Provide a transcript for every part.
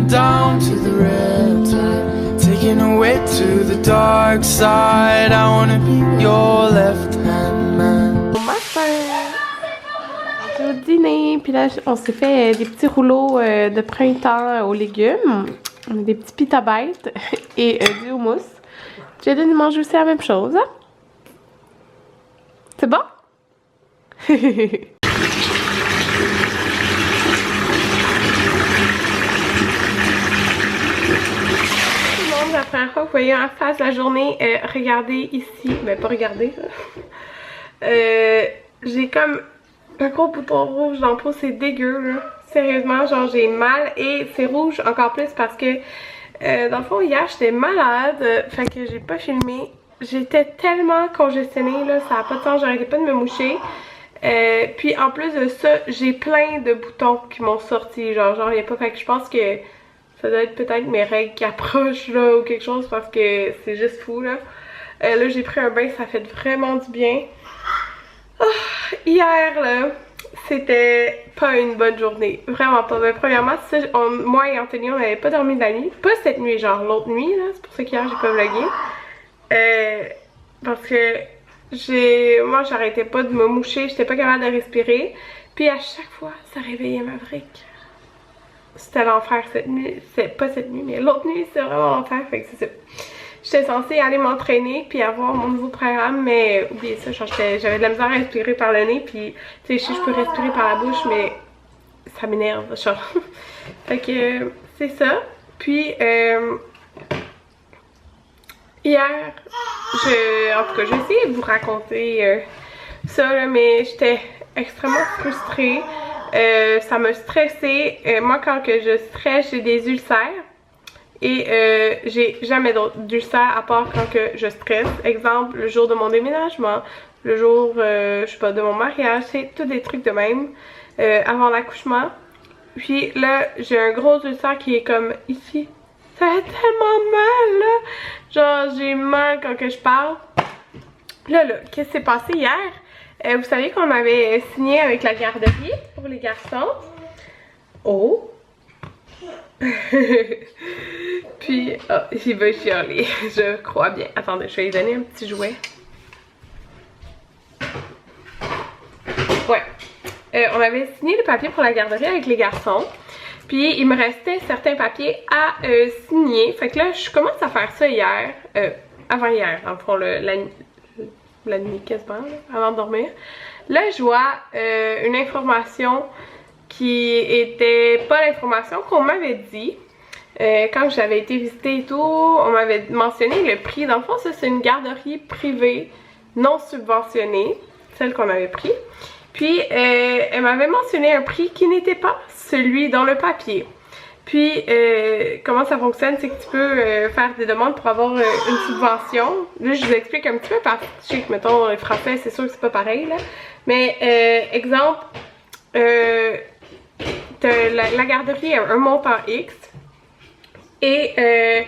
down to the red tide, taking away to the dark side. I wanna be your left hand man. Bon matin! Au dîner, puis là on s'est fait des petits rouleaux de printemps aux légumes. On a des petits pita bêtes et du houmous. Jaden mange aussi la même chose, hein? C'est bon? La première fois que vous voyez en face la journée, regardez ici, ben pas regardez, j'ai comme un gros bouton rouge dans le peau, c'est dégueu là, sérieusement, genre j'ai mal et c'est rouge encore plus parce que dans le fond hier j'étais malade, fait que j'ai pas filmé, j'étais tellement congestionnée là, ça a pas de sens, j'arrêtais pas de me moucher. Puis en plus de ça, j'ai plein de boutons qui m'ont sorti, genre y a pas, fait que je pense que ça doit être peut-être mes règles qui approchent là ou quelque chose parce que c'est juste fou là. Là j'ai pris un bain, ça fait vraiment du bien. Oh, hier là, c'était pas une bonne journée, vraiment pas. Mais premièrement, ça, moi et Anthony on n'avait pas dormi de la nuit, pas cette nuit, genre l'autre nuit là, c'est pour ça qu'hier j'ai pas vlogué. Parce que moi j'arrêtais pas de me moucher, j'étais pas capable de respirer. Puis à chaque fois ça réveillait Maverick. C'était l'enfer cette nuit, c'est pas cette nuit mais l'autre nuit c'était vraiment l'enfer, fait que c'est ça. J'étais censée aller m'entraîner puis avoir mon nouveau programme mais oubliez ça, j'avais de la misère à respirer par le nez puis tu sais je peux respirer par la bouche mais ça m'énerve genre. Fait que c'est ça. Puis hier, en tout cas j'ai essayé de vous raconter ça là, mais j'étais extrêmement frustrée. Ça m'a stressée. Moi quand que je stresse j'ai des ulcères et j'ai jamais d'ulcères à part quand que je stresse. Exemple le jour de mon déménagement, le jour je sais pas de mon mariage, c'est tous des trucs de même avant l'accouchement. Puis là j'ai un gros ulcère qui est comme ici. Ça fait tellement mal là. Genre j'ai mal quand que je parle. Là qu'est-ce qui s'est passé hier? Vous savez qu'on avait signé avec la garderie pour les garçons. Oh! Puis, oh, il va chialer, je crois bien. Attendez, je vais lui donner un petit jouet. Ouais. On avait signé le papier pour la garderie avec les garçons. Puis, il me restait certains papiers à signer. Fait que là, je commence à faire ça hier. Avant-hier, dans le fond, la nuit quasiment, là, avant de dormir. Là, je vois une information qui était pas l'information qu'on m'avait dit. Quand j'avais été visiter et tout, on m'avait mentionné le prix. Dans le fond, ça c'est une garderie privée non subventionnée, celle qu'on avait pris. Puis, elle m'avait mentionné un prix qui n'était pas celui dans le papier. Puis, comment ça fonctionne, c'est que tu peux faire des demandes pour avoir une subvention. Là, je vous explique un petit peu parce que je sais que, mettons, les Français, c'est sûr que c'est pas pareil, là. Mais, exemple, la garderie a un montant X. Et,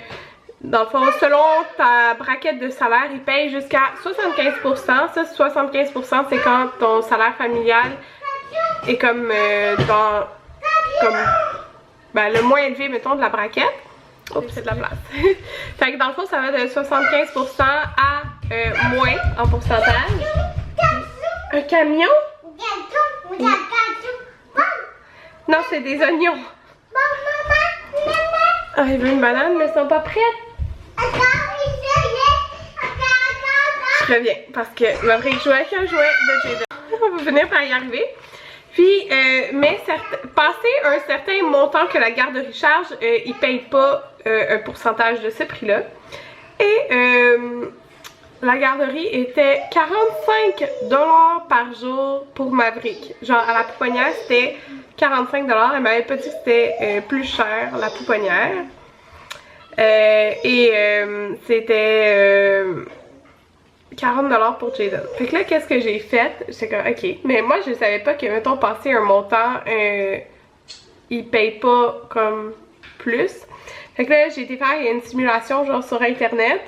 dans le fond, selon ta braquette de salaire, ils payent jusqu'à 75%. Ça, 75%, c'est quand ton salaire familial est comme ben, le moins élevé, mettons, de la braquette. Oups, c'est de la place. Fait que dans le fond, ça va de 75% à moins en pourcentage. Un camion? Non, c'est des oignons. Ah, il veut une banane, mais ils sont pas prêtes. Je reviens parce que Maverick joue avec un jouet de Jaden. On va finir par y arriver. Puis, mais passer un certain montant que la garderie charge, ils ne payent pas un pourcentage de ce prix-là. Et la garderie était 45$ par jour pour Maverick. Genre, à la pouponnière, c'était 45$. Elle m'avait pas dit que c'était plus cher, la pouponnière. C'était 40$ pour Jaden. Fait que là, qu'est-ce que j'ai fait? J'étais comme, ok. Mais moi, je savais pas que, mettons, passer un montant, ils payent pas comme plus. Fait que là, j'ai été faire une simulation, genre, sur Internet.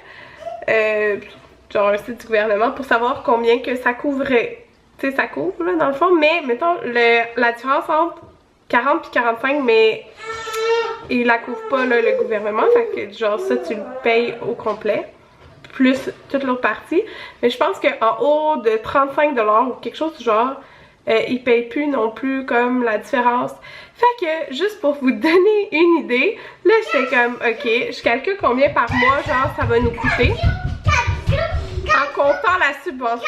Genre, un site du gouvernement, pour savoir combien que ça couvrait. Tu sais, ça couvre, là, dans le fond. Mais, mettons, la différence entre 40 et 45, mais il la couvre pas là, le gouvernement, fait que genre ça tu le payes au complet, plus toute l'autre partie. Mais je pense qu'en haut de 35$ ou quelque chose du genre, ils payent plus non plus comme la différence. Fait que juste pour vous donner une idée, là j'étais comme ok, je calcule combien par mois genre ça va nous coûter en comptant la subvention.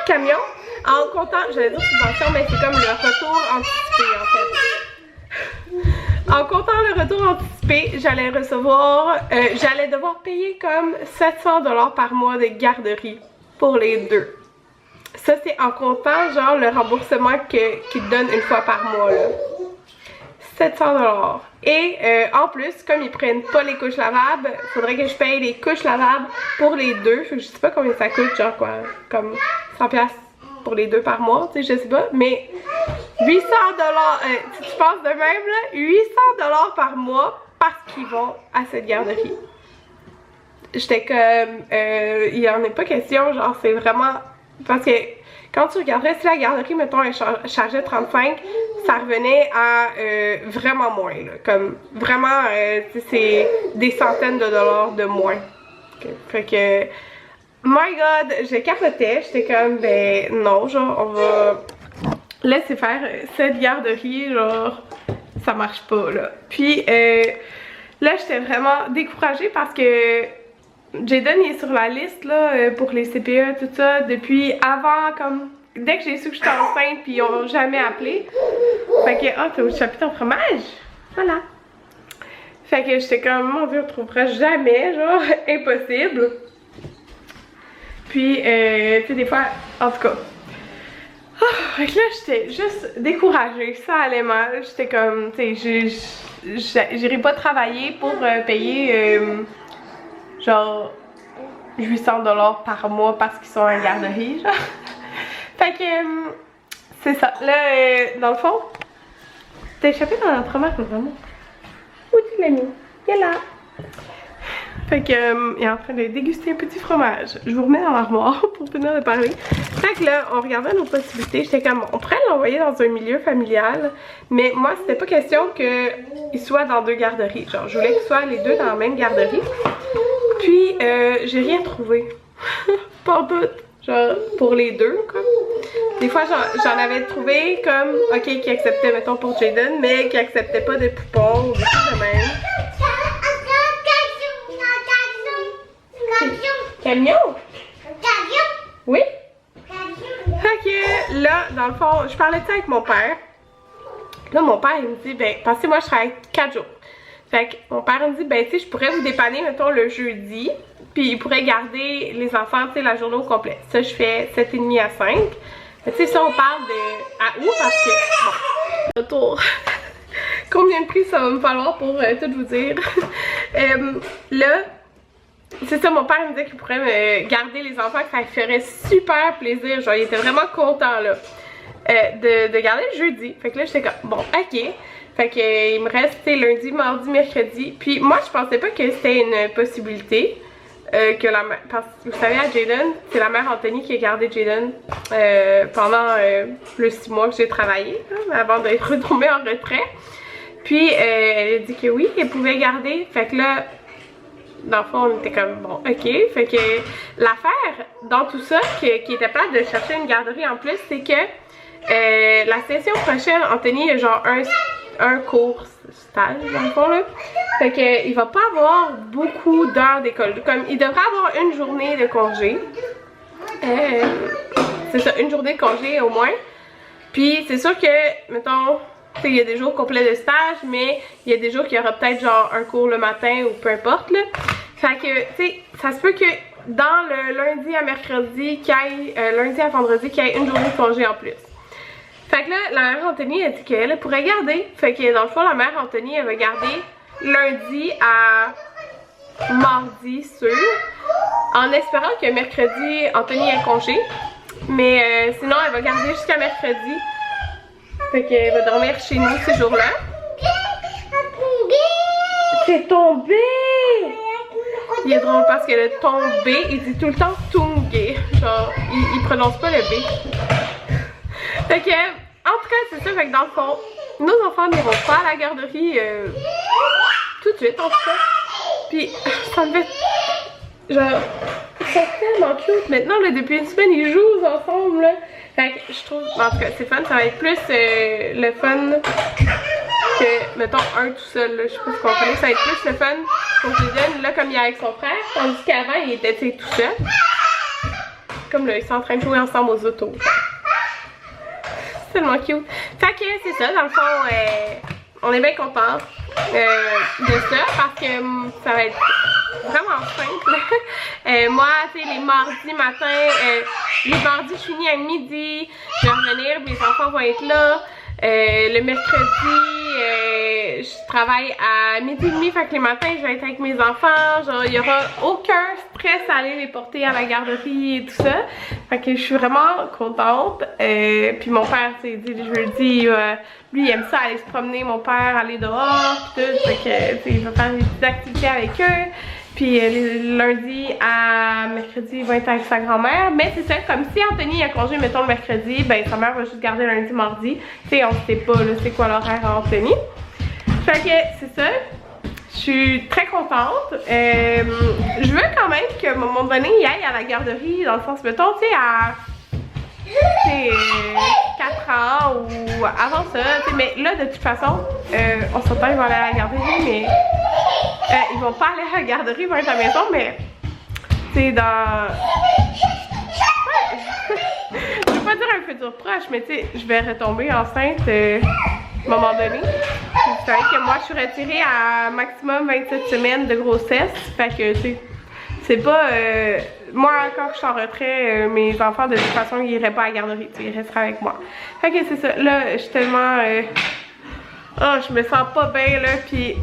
Camion? En comptant, j'allais dire subvention, mais c'est comme le retour anticipé en fait. En comptant le retour anticipé, j'allais recevoir, j'allais devoir payer comme 700$ par mois de garderie pour les deux. Ça c'est en comptant genre le remboursement qu'ils te donnent une fois par mois là. 700$. Et en plus, comme ils prennent pas les couches lavables, faudrait que je paye les couches lavables pour les deux. Fait que je sais pas combien ça coûte, genre quoi, comme 100$ pour les deux par mois, tu sais, je sais pas. Mais 800$, si tu penses de même là, 800$ par mois parce qu'ils vont à cette garderie. J'étais comme, il y en a pas question, genre c'est vraiment, parce que quand tu regarderais si la garderie, mettons, elle chargeait 35, ça revenait à vraiment moins, là. Comme, vraiment, c'est des centaines de dollars de moins. Okay. Fait que, my god, je capotais, j'étais comme, ben non, genre, on va laisser faire cette garderie, genre, ça marche pas, là. Puis, là, j'étais vraiment découragée parce que Jayden il est sur la liste là pour les CPE tout ça depuis avant, comme dès que j'ai su que j'étais enceinte puis ils ont jamais appelé. Fait que t'as échappé ton fromage, voilà. Fait que j'étais comme mon dieu on trouvera jamais, genre impossible. Puis tu sais des fois en tout cas. Fait que là j'étais juste découragée, ça allait mal, j'étais comme tu sais j'irai pas travailler pour payer genre 800$ par mois parce qu'ils sont en garderie, genre. Fait que c'est ça. Là, dans le fond, t'as échappé dans notre fromage, vraiment. Où tu l'as mis? Il est là. Fait que il est en train de déguster un petit fromage. Je vous remets dans l'armoire pour finir de parler. Fait que là, on regardait nos possibilités. J'étais comme, on pourrait l'envoyer dans un milieu familial, mais moi, c'était pas question qu'il soit dans deux garderies. Genre, je voulais qu'ils soient les deux dans la même garderie. Puis, j'ai rien trouvé. Pas tout. Genre, pour les deux, comme. Des fois, j'en avais trouvé comme, ok, qui acceptait, mettons, pour Jayden, mais qui acceptait pas de poupons ou des choses de même. Camion? Oui? Fait que là, dans le fond, je parlais de ça avec mon père. Là, mon père, il me dit, ben, parce que moi, je travaille 4 jours. Fait que mon père me dit, ben, tu sais, je pourrais vous dépanner, mettons, le jeudi. Puis il pourrait garder les enfants, tu sais, la journée au complet. Ça, je fais 7h30 à 5. Tu sais, ça, on parle de à où parce que, bon, retour. Combien de prix ça va me falloir pour tout vous dire? Là, c'est ça, mon père me disait qu'il pourrait me garder les enfants, que ça lui ferait super plaisir. Genre, il était vraiment content, là, de garder le jeudi. Fait que là, j'étais comme, bon, ok. Fait que il me reste, tu sais, lundi, mardi, mercredi. Puis moi, je pensais pas que c'était une possibilité. Que la mère, parce que vous savez à Jayden, c'est la mère Anthony qui a gardé Jayden pendant le 6 mois que j'ai travaillé, hein, avant d'être retombée en retrait. Puis elle a dit que oui, elle pouvait garder. Fait que là, dans le fond, on était comme bon, ok. Fait que l'affaire dans tout ça, qui était plate de chercher une garderie en plus, c'est que la session prochaine, Anthony a genre un cours stage dans le fond là. Fait que il va pas avoir beaucoup d'heures d'école. Comme il devrait avoir une journée de congé. C'est ça, une journée de congé au moins. Puis c'est sûr que, mettons, il y a des jours complets de stage, mais il y a des jours qu'il y aura peut-être genre un cours le matin ou peu importe là. Fait que, tu sais, ça se peut que dans le lundi à mercredi, lundi à vendredi, qu'il y ait une journée de congé en plus. Fait que là, la mère Anthony a dit qu'elle pourrait garder. Fait que dans le fond, la mère Anthony, elle va garder lundi à mardi sûr. En espérant que mercredi, Anthony ait congé. Mais sinon, elle va garder jusqu'à mercredi. Fait qu'elle va dormir chez nous ces jours-là. C'est tombé! Il est drôle parce que le tombé, il dit tout le temps tungé. Genre, il prononce pas le B. Fait que, en tout cas, c'est ça. Fait que dans le fond, nos enfants n'iront pas à la garderie tout de suite en tout cas. Puis ça me fait genre, ils sont tellement cute maintenant là, depuis une semaine ils jouent ensemble là. Fait que je trouve, en tout cas c'est fun, ça va être plus le fun que, mettons, un tout seul, là, je sais pas si vous comprenez, ça va être plus le fun pour Jaden, là, comme il est avec son frère, tandis qu'avant, il était, tu sais, tout seul. Comme là, ils sont en train de jouer ensemble aux autos. C'est tellement cute. Fait que c'est ça, dans le fond, on est bien contents de ça, parce que ça va être vraiment simple. Moi, tu sais, les mardis matin, les mardis, je finis à midi, je vais revenir, mes enfants vont être là. Le mercredi, je travaille à midi et demi, fait que les matins je vais être avec mes enfants, genre il y aura aucun stress à aller les porter à la garderie et tout ça. Fait que je suis vraiment contente. Puis mon père, tu sais, dit le jeudi, lui il aime ça aller se promener, mon père aller dehors pis tout, fait que tu sais, il va faire des petites activités avec eux. Puis lundi à mercredi, il va être avec sa grand-mère. Mais c'est ça, comme si Anthony a congé, mettons, le mercredi, ben sa mère va juste garder lundi, mardi. Tu sais, on sait pas, là, c'est quoi l'horaire à Anthony. Fait que c'est ça. Je suis très contente. Je veux quand même qu'à un moment donné, il aille à la garderie, dans le sens, mettons, tu sais, à 4 ans ou avant ça. Mais là, de toute façon, on s'entend, ils vont aller à la garderie, mais... ils vont pas aller à la garderie, ils vont être à la maison, mais c'est dans... je veux pas dire un futur proche, mais tu sais, je vais retomber enceinte à un moment donné. C'est vrai que moi, je suis retirée à maximum 27 semaines de grossesse, fait que tu sais, c'est pas... moi, quand je suis en retrait, mes enfants, de toute façon, ils iraient pas à la garderie, tu sais, ils resteraient avec moi. Fait que c'est ça, là, je suis tellement... oh, je me sens pas bien, là, pis...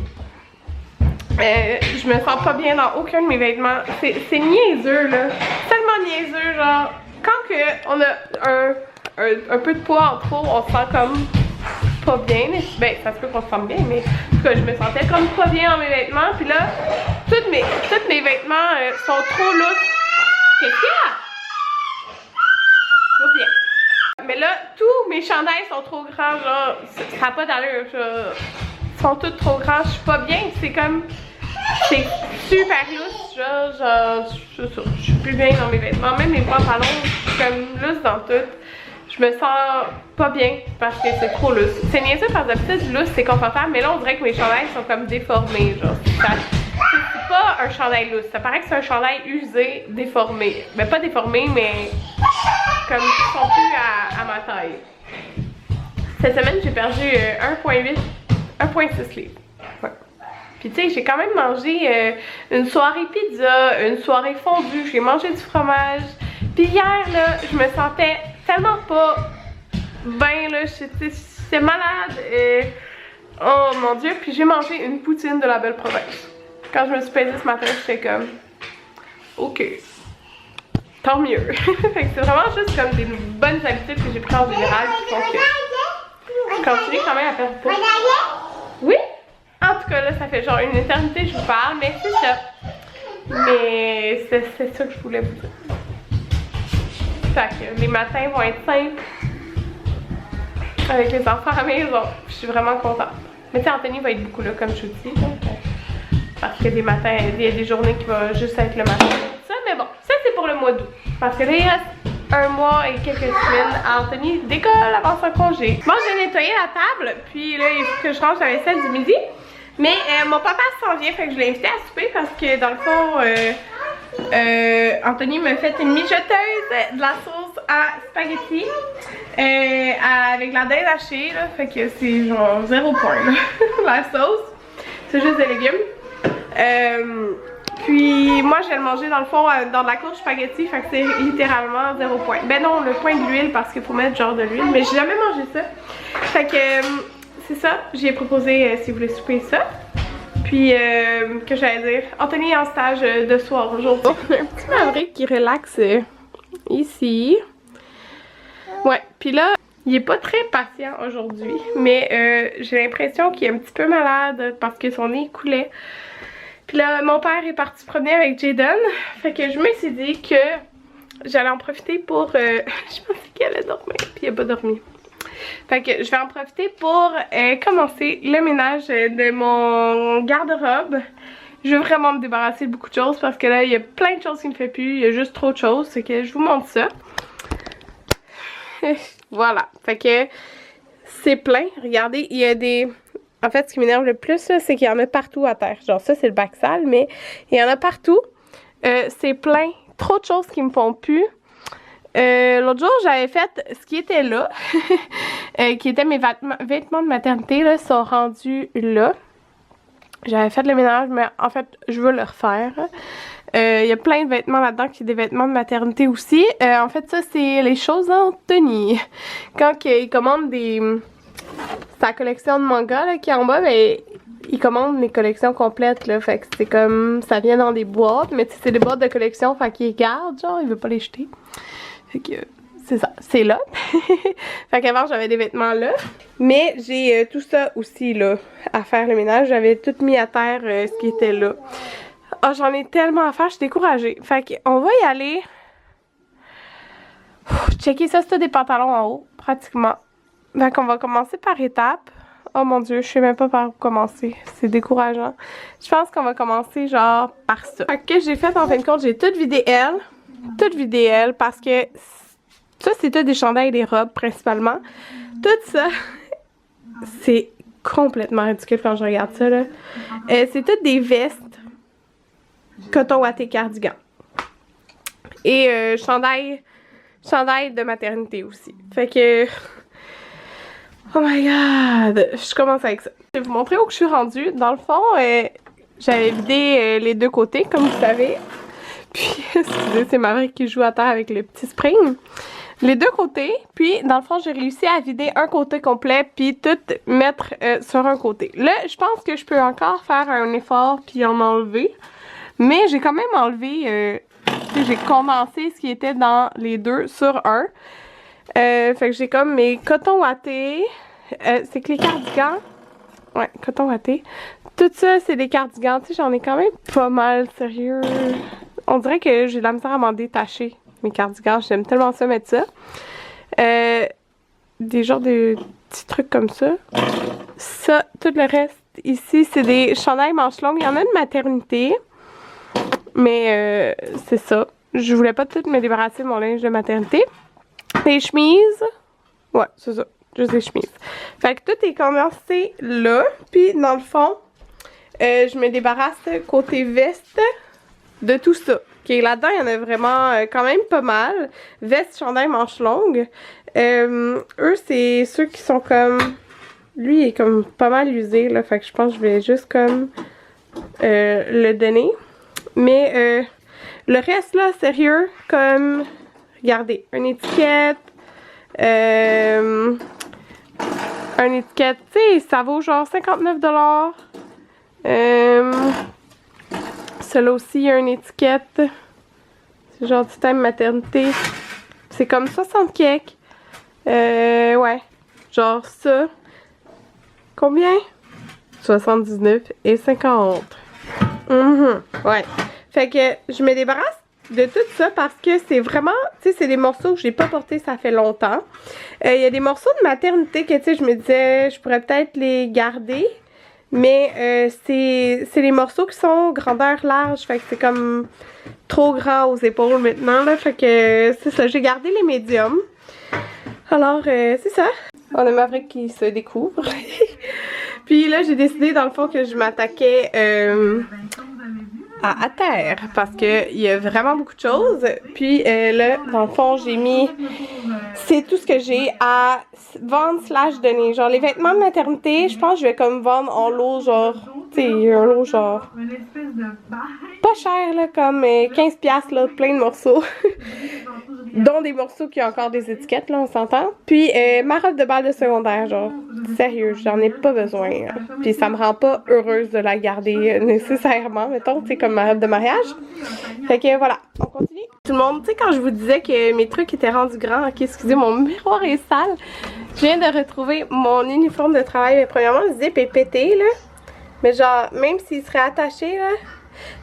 je me sens pas bien dans aucun de mes vêtements. C'est niaiseux là. Tellement niaiseux, genre quand que on a un peu de poids en trop, on se sent comme pas bien. Ben ça se peut qu'on se sente bien, mais en tout cas je me sentais comme pas bien dans mes vêtements. Puis là, tous mes vêtements sont trop lourds. Qu'est-ce qu'il y a? Pas bien. Mais là, tous mes chandails sont trop grands, genre ça n'a pas d'allure. Ils sont tous trop grands, je suis pas bien. C'est comme... c'est super lousse, genre je suis plus bien dans mes vêtements, même mes pantalons, je suis comme lousse dans tout. Je me sens pas bien parce que c'est trop lousse. C'est niaiseux parce que d'habitude lousse c'est confortable, mais là on dirait que mes chandails sont comme déformés, genre. C'est pas un chandail lousse, ça paraît que c'est un chandail usé, déformé. Ben pas déformé, mais comme ils sont plus à ma taille. Cette semaine j'ai perdu 1,6 livres. Ouais. Puis tu sais, j'ai quand même mangé une soirée pizza, une soirée fondue, j'ai mangé du fromage. Puis hier, là, je me sentais tellement pas bien, là, j'étais malade. Oh mon Dieu, puis j'ai mangé une poutine de la belle province. Quand je me suis pesée ce matin, j'étais comme, ok, tant mieux. Fait que c'est vraiment juste comme des bonnes habitudes que j'ai prises en général qui font que je continue quand même à perdre poids. Oui? En tout cas, là, ça fait genre une éternité que je vous parle, mais c'est ça. Mais c'est ça que je voulais vous dire. Fait que les matins vont être simples avec les enfants à la maison. Je suis vraiment contente. Mais tu sais, Anthony va être beaucoup là, comme je vous dis. Donc, parce que des matins, il y a des journées qui vont juste être le matin. Ça, mais bon, ça c'est pour le mois d'août. Parce que là, il reste un mois et quelques semaines à Anthony d'école avant son congé. Moi, j'ai nettoyé la table, puis là, il faut que je range la vaisselle du midi. Mais mon papa s'en vient, fait que je l'ai invité à souper parce que dans le fond, Anthony m'a fait une mijoteuse de la sauce à spaghetti avec la dinde hachée, là, fait que c'est genre 0 point là, la sauce. C'est juste des légumes. Puis moi je vais le manger dans le fond dans de la courge spaghetti, fait que c'est littéralement 0 point. Ben non, le point de l'huile parce qu'il faut mettre genre de l'huile, mais j'ai jamais mangé ça. Fait que c'est ça, j'ai proposé si vous voulez souper ça. Puis que j'allais dire, Anthony est en stage de soir aujourd'hui. On a un petit Maverick qui relaxe ici. Ouais, puis là, il est pas très patient aujourd'hui, mais j'ai l'impression qu'il est un petit peu malade parce que son nez coulait. Puis là, mon père est parti promener avec Jaden. Fait que je me suis dit que j'allais en profiter pour... je pensais qu'elle allait dormir, puis elle a pas dormi. Fait que je vais en profiter pour commencer le ménage de mon garde-robe. Je veux vraiment me débarrasser de beaucoup de choses parce que là, il y a plein de choses qui ne me fait plus. Il y a juste trop de choses. C'est que je vous montre ça. Voilà. Fait que c'est plein. Regardez, il y a des... En fait, ce qui m'énerve le plus, c'est qu'il y en a partout à terre. Genre ça, c'est le bac sale, mais il y en a partout. C'est plein. Trop de choses qui me font plus. L'autre jour, j'avais fait ce qui était là. Qui étaient mes vêtements de maternité, là, sont rendus là. J'avais fait le ménage, mais en fait, je veux le refaire. Il y a plein de vêtements là-dedans qui sont des vêtements de maternité aussi. En fait, ça, c'est les choses Anthony. Quand il commande des... Sa collection de mangas là, qui est en bas, ben, il commande les collections complètes, là. Fait que c'est comme... Ça vient dans des boîtes, mais c'est des boîtes de collection, fait qu'il les garde, genre, il veut pas les jeter. Fait que... C'est ça, c'est là. Fait qu'avant, j'avais des vêtements là. Mais j'ai tout ça aussi, là, à faire le ménage. J'avais tout mis à terre ce qui était là. Ah, oh, j'en ai tellement à faire, je suis découragée. Fait qu'on va y aller. Checker ça, c'est des pantalons en haut, pratiquement. Fait qu'on va commencer par étapes. Oh mon dieu, je sais même pas par où commencer. C'est décourageant. Je pense qu'on va commencer genre par ça. Fait que j'ai fait en fin de compte, j'ai tout vidé elle. Tout vidé elle parce que... Ça, c'est tout des chandails et des robes, principalement. Tout ça, c'est complètement ridicule quand je regarde ça, là. C'est toutes des vestes, coton watté cardigan. Et chandail de maternité aussi. Fait que... Oh my god! Je commence avec ça. Je vais vous montrer où je suis rendue. Dans le fond, j'avais vidé les deux côtés, comme vous savez. Puis, excusez, c'est Maverick qui joue à terre avec le petit spring. Les deux côtés, puis dans le fond, j'ai réussi à vider un côté complet, puis tout mettre sur un côté. Là, je pense que je peux encore faire un effort, puis en enlever. Mais j'ai quand même enlevé, j'ai condensé ce qui était dans les deux sur un. Fait que j'ai comme mes cotons wattés. C'est que les cardigans, ouais, coton watté. Tout ça, c'est des cardigans, tu sais, j'en ai quand même pas mal, sérieux. On dirait que j'ai de la misère à m'en détacher. Mes cardigans, j'aime tellement ça mettre ça. Des genres de petits trucs comme ça. Ça, tout le reste ici, c'est des chandails manches longues. Il y en a une maternité. Mais c'est ça. Je voulais pas tout me débarrasser de mon linge de maternité. Les chemises. Ouais, c'est ça. Juste des chemises. Fait que tout est condensé là. Puis dans le fond, je me débarrasse côté veste de tout ça. Okay, là-dedans, il y en a vraiment quand même pas mal. Veste, chandail, manches longues. Eux, c'est ceux qui sont comme... Lui, il est comme pas mal usé, là. Fait que je pense que je vais juste comme le donner. Mais le reste, là, sérieux, comme... Regardez, une étiquette. Une étiquette, tu sais, ça vaut genre 59$. Celui-là aussi, il y a une étiquette. C'est genre du thème maternité. C'est comme 60 cakes. Ouais. Genre ça. Combien? 79,50. Ouais. Fait que je me débarrasse de tout ça parce que c'est vraiment, tu sais, c'est des morceaux que j'ai pas portés, ça fait longtemps. Il y a des morceaux de maternité que, tu sais, je me disais, je pourrais peut-être les garder. Mais c'est les morceaux qui sont grandeur large, fait que c'est comme trop grand aux épaules maintenant, là, fait que c'est ça, j'ai gardé les médiums. Alors, c'est ça. On a Maverick qui se découvre. Puis là, j'ai décidé dans le fond que je m'attaquais à terre parce que il y a vraiment beaucoup de choses. Puis là, dans le fond, j'ai mis... C'est tout ce que j'ai à vendre / donner. Genre, les vêtements de maternité, je pense que je vais comme vendre en lot, genre... Tu sais, un lot, genre... Pas cher, là, comme 15$, là, plein de morceaux. Dont des morceaux qui ont encore des étiquettes, là, on s'entend. Puis, ma robe de bal de secondaire, genre, sérieux, j'en ai pas besoin. Là. Puis, ça me rend pas heureuse de la garder nécessairement, mettons, tu sais, comme ma robe de mariage. Fait que, voilà, on continue. Tout le monde, tu sais, quand je vous disais que mes trucs étaient rendus grands, ok, excusez, mon miroir est sale. Je viens de retrouver mon uniforme de travail. Mais premièrement, le zip est pété, là. Mais genre, même s'il serait attaché, là,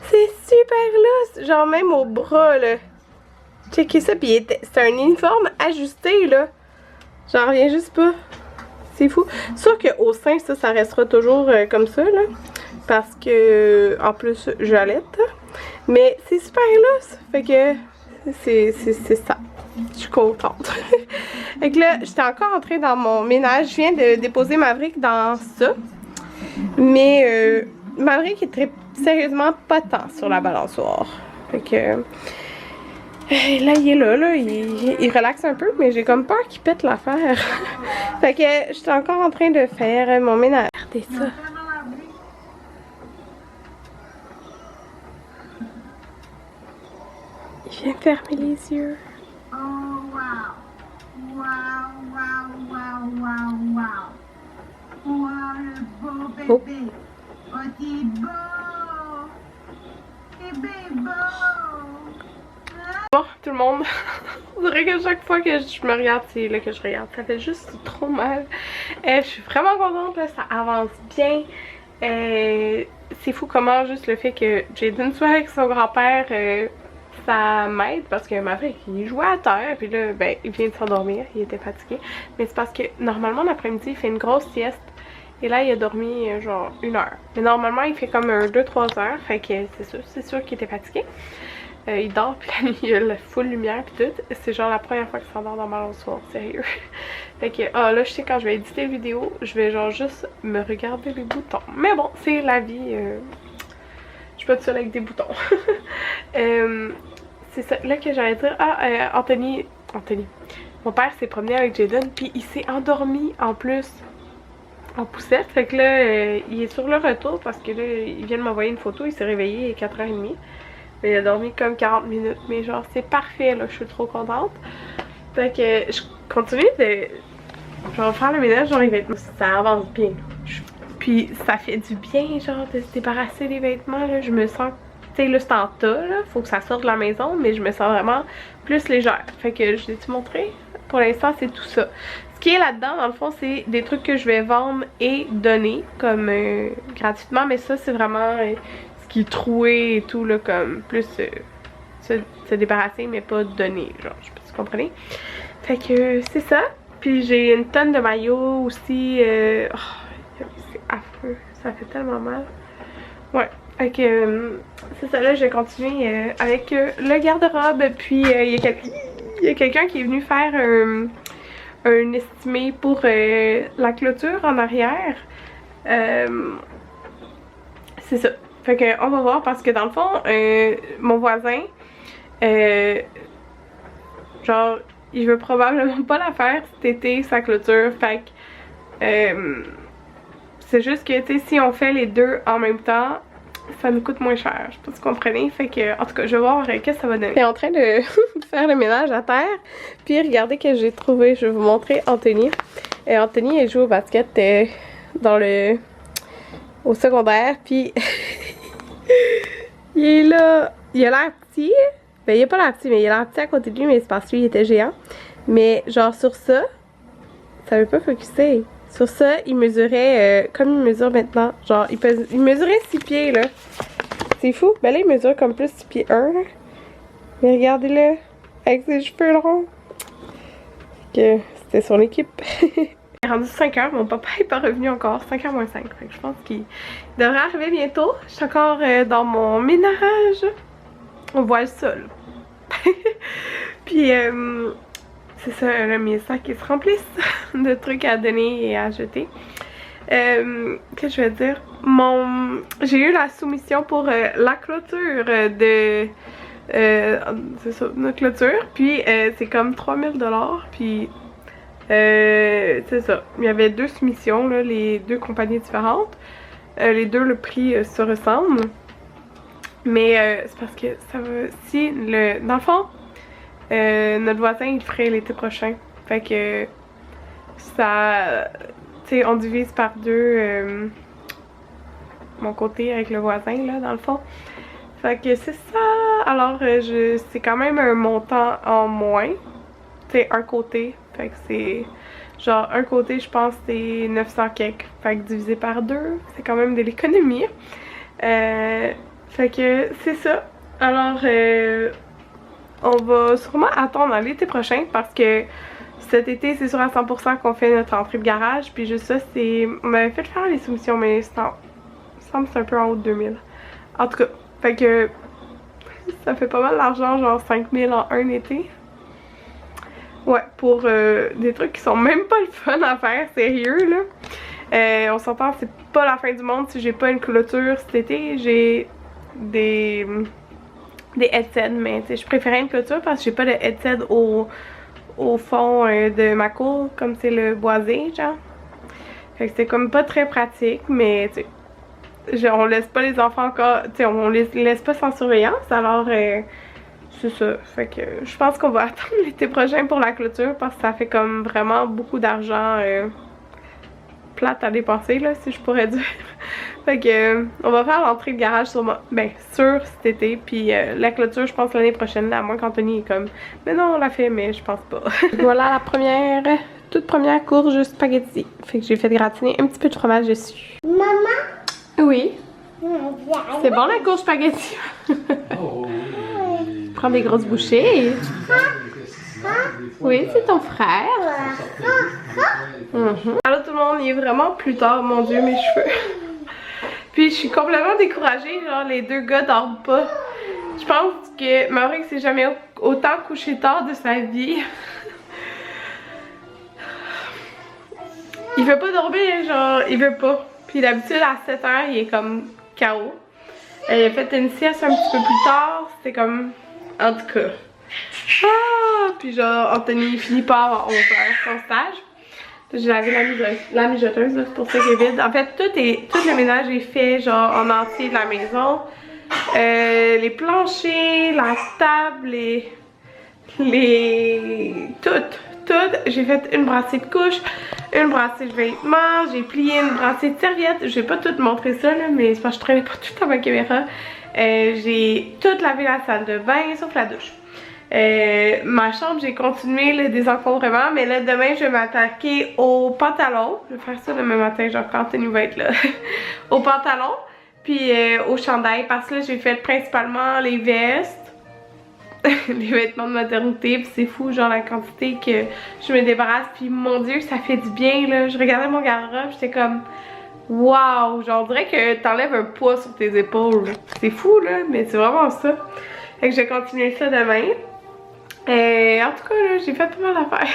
c'est super lousse. Genre, même au bras, là. Checkez ça, puis c'est un uniforme ajusté, là. J'en reviens juste pas. C'est fou. Sûr qu'au sein, ça restera toujours comme ça, là. Parce que, en plus, j'allaite. Mais c'est super lousse. Fait que, c'est ça. Je suis contente. Fait que là, j'étais encore entrée dans mon ménage. Je viens de déposer Maverick dans ça. Mais Maverick est très sérieusement pas tant sur la balançoire. Fait que... là, il est là, il relaxe un peu, mais j'ai comme peur qu'il pète l'affaire. Fait que j'étais encore en train de faire mon ménage. Regardez ça. Il vient fermer les yeux. Oh, wow. Wow, wow, wow, wow, wow. Wow, le beau bébé. Oh, t'es beau. T'es beau. Bon, tout le monde, on dirait que chaque fois que je me regarde, c'est là que je regarde, ça fait juste trop mal. Je suis vraiment contente, là, ça avance bien. C'est fou comment juste le fait que Jaden soit avec son grand-père, ça m'aide parce que Maverick, il jouait à terre, puis là, ben, il vient de s'endormir, il était fatigué. Mais c'est parce que normalement l'après-midi, il fait une grosse sieste. Et là, il a dormi genre 1 heure. Mais normalement, il fait comme 2-3 heures, fait que c'est sûr qu'il était fatigué. Il dort, puis la nuit, il y a la full lumière, puis tout. C'est genre la première fois qu'il s'endort dans le soir, sérieux. Fait que, là, je sais, quand je vais éditer la vidéo, je vais genre juste me regarder les boutons. Mais bon, c'est la vie. Je suis pas toute seule avec des boutons. C'est ça, là que j'allais dire. Anthony. Mon père s'est promené avec Jaden, puis il s'est endormi en plus en poussette. Fait que là, il est sur le retour parce que là, il vient de m'envoyer une photo. Il s'est réveillé à 4h30. Il a dormi comme 40 minutes, mais genre c'est parfait là, je suis trop contente. Fait que je continue de genre faire le ménage dans les vêtements, ça avance bien. Puis ça fait du bien genre de se débarrasser des vêtements là, je me sens, tu sais là c'est en tas là, faut que ça sorte de la maison, mais je me sens vraiment plus légère. Fait que je l'ai-tu montré? Pour l'instant c'est tout ça. Ce qui est là-dedans dans le fond c'est des trucs que je vais vendre et donner comme gratuitement, mais ça c'est vraiment... qui est troué et tout là, comme plus se débarrasser mais pas donner, genre je sais pas si vous comprenez. Fait que c'est ça. Puis j'ai une tonne de maillots aussi. C'est affreux, ça fait tellement mal. Ouais, fait que c'est ça, là je vais continuer avec le garde-robe. Puis il y a quelqu'un qui est venu faire un estimé pour la clôture en arrière. C'est ça. Fait que on va voir parce que dans le fond, mon voisin, genre, il veut probablement pas la faire cet été, sa clôture. Fait que c'est juste que, tu sais, si on fait les deux en même temps, ça nous coûte moins cher. Je sais pas si vous comprenez. Fait que, en tout cas, je vais voir qu'est-ce que ça va donner. Je suis en train de faire le ménage à terre. Puis regardez que j'ai trouvé. Je vais vous montrer Anthony. Anthony, il joue au basket au secondaire. Puis il est là. Il a l'air petit. Ben, il a pas l'air petit, mais il a l'air petit à côté de lui, mais c'est parce que lui, il était géant. Mais genre sur ça veut pas focuser. Sur ça, il mesurait comme il mesure maintenant. Genre, il mesurait 6 pieds, là. C'est fou. Ben là, il mesure comme plus 6 pieds 1, là. Mais regardez-le. Avec ses cheveux longs. Que c'était son équipe. Il est rendu 5h. Mon papa est pas revenu encore. 5h moins 5. Fait que je pense qu'il devrait arriver bientôt. Je suis encore dans mon ménage. On voit le sol. Puis, c'est ça, là, mes sacs qui se remplissent de trucs à donner et à jeter. Qu'est-ce que je vais dire? J'ai eu la soumission pour la clôture de... c'est ça, notre clôture. Puis, c'est comme 3000 $. Puis, c'est ça. Il y avait 2 soumissions, là, les 2 compagnies différentes. Les 2, le prix se ressemble. Mais c'est parce que ça va... dans le fond, notre voisin il ferait l'été prochain. Fait que ça... Tu sais, on divise par 2 mon côté avec le voisin là dans le fond. Fait que c'est ça. Alors c'est quand même un montant en moins. Tu sais, un côté. Fait que c'est... Genre un côté je pense c'est 900 quelque. Fait que divisé par 2, c'est quand même de l'économie. Fait que c'est ça. Alors, on va sûrement attendre l'été prochain parce que cet été, c'est sûr à 100% qu'on fait notre entrée de garage. Puis juste ça, c'est... On m'avait fait faire les soumissions, mais ça me semble que c'est un peu en haut de 2000. En tout cas, fait que... Ça fait pas mal d'argent, genre 5000 en un été. Ouais, pour des trucs qui sont même pas le fun à faire, sérieux là. On s'entend, c'est pas la fin du monde si j'ai pas une clôture cet été. J'ai des headsets, mais je préférais une clôture parce que j'ai pas de headset au fond de ma cour, comme c'est le boisé, genre. Fait que c'est comme pas très pratique, mais tu sais, on laisse pas les enfants encore, tu sais, on les laisse pas sans surveillance, alors c'est ça. Fait que je pense qu'on va attendre l'été prochain pour la clôture parce que ça fait comme vraiment beaucoup d'argent plate à dépenser, là, si je pourrais dire. Fait que on va faire l'entrée de garage sûrement, sûr cet été, puis la clôture je pense l'année prochaine, à moins qu'Anthony est comme mais non on l'a fait, mais je pense pas. Voilà la toute première courge spaghetti. Fait que j'ai fait gratiner un petit peu de fromage dessus. Maman? Oui. C'est bon la courge spaghetti. Prends des grosses bouchées. Oui, c'est ton frère. Alors tout le monde, il est vraiment plus tard, mon dieu, mes cheveux. Puis je suis complètement découragée, genre les deux gars dorment pas. Je pense que Maurice s'est jamais autant couché tard de sa vie. Il veut pas dormir, genre, il veut pas. Puis d'habitude à 7h, il est comme KO. Il a fait une sieste un petit peu plus tard, c'était comme... En tout cas. Ah! Puis genre, Anthony finit pas à 11h son stage. J'ai lavé la mijoteuse, c'est pour ça qu'elle est vide. En fait, tout le ménage est fait genre en entier de la maison. Les planchers, la table, tout. J'ai fait une brassée de couches, une brassée de vêtements, j'ai plié une brassée de serviettes. Je vais pas tout montrer ça là, mais c'est parce que je traînais pas tout dans ma caméra. J'ai tout lavé la salle de bain, sauf la douche. Ma chambre, j'ai continué le désencombrement, mais là demain je vais m'attaquer au pantalon. Je vais faire ça demain matin, genre quand Anthony va être là. Au pantalon, puis au chandail, parce que là j'ai fait principalement les vestes, les vêtements de maternité, puis c'est fou genre la quantité que je me débarrasse, puis mon dieu ça fait du bien là. Je regardais mon garde-robe, j'étais comme waouh, genre on dirait que t'enlèves un poids sur tes épaules. C'est fou là, mais c'est vraiment ça. Fait que je vais continuer ça demain. En tout cas là, j'ai fait pas mal d'affaires.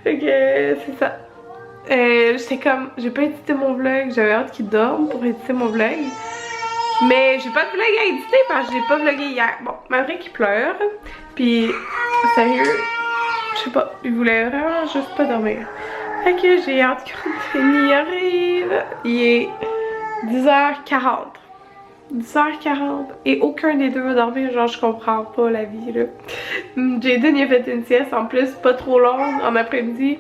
Fait que c'est ça. J'étais comme, j'ai pas édité mon vlog, j'avais hâte qu'il dorme pour éditer mon vlog. Mais j'ai pas de vlog à éditer parce que j'ai pas vlogué hier. Bon, Maverick il pleure. Puis sérieux, je sais pas, il voulait vraiment juste pas dormir. Fait que j'ai hâte qu'Anthony arrive. Il est 10h40. 10h40 et aucun des deux va dormir, genre je comprends pas la vie là. Jaden il a fait une sieste en plus pas trop longue en après-midi,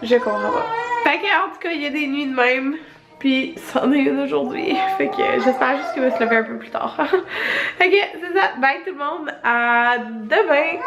je comprends pas. Fait que en tout cas il y a des nuits de même, puis c'en est une aujourd'hui, fait que j'espère juste qu'il va se lever un peu plus tard. Fait que c'est ça, bye tout le monde, à demain!